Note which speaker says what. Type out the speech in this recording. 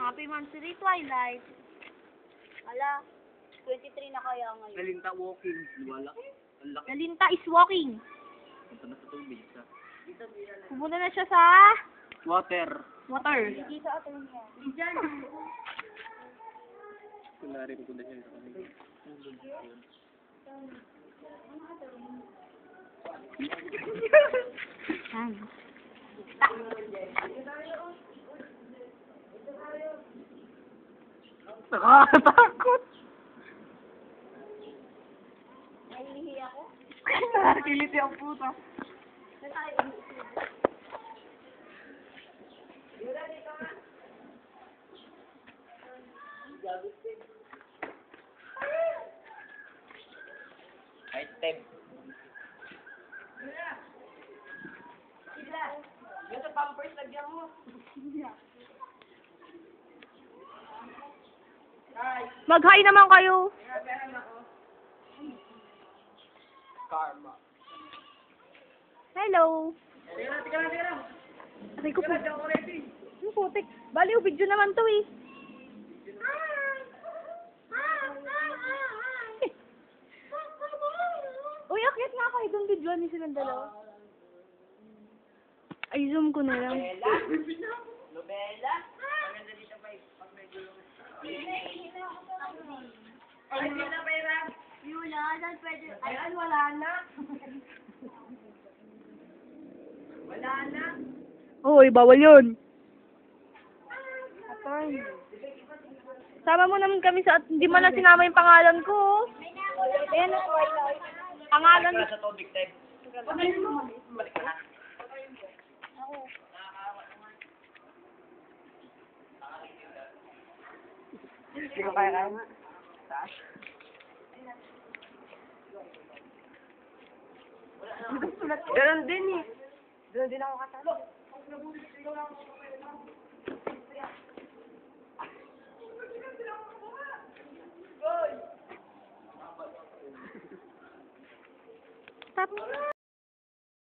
Speaker 1: Happy Monthly Twilight. Ala, 23 na kaya ngayon.
Speaker 2: Nalinta walking. Wala. Ang laki.
Speaker 1: Nalinta is walking.
Speaker 2: Punta na sa tubig. Sa
Speaker 1: Pumunta na siya sa
Speaker 2: water.
Speaker 1: water. Dito ato niya. Diyan.
Speaker 2: Kunwari, pupunta siya sa kanila.
Speaker 1: Yan.
Speaker 2: Nakakatakot.
Speaker 1: Nahihihi ako.
Speaker 2: Nakakiliti ang puta. Item. Yung sa pampers, lagyan mo.
Speaker 1: Mag-hi naman kayo.
Speaker 2: Karma.
Speaker 1: Hello.
Speaker 2: Tika lang.
Speaker 1: Aray ko po. Ano putik? Baliw, video naman to eh. Uy, akit nga kayo doon video ni silang dalawa. Ay, zoom ko na lang.
Speaker 2: Nobela? Maganda dito pa pag may gulong. Ay, hindi na pera.
Speaker 1: Yula, dahil pwede.
Speaker 2: Ayan, wala na. Wala na.
Speaker 1: Uy, bawal yun. Atay. Sama mo naman kami sa... Hindi mo na sinama yung pangalan ko. Ayan o. Pangalan.
Speaker 2: Wala sa tubig, Ted. Balik ka na. Hindi ko kaya nga. Ganun din eh. Ganun din ako katalo.
Speaker 1: Tapos.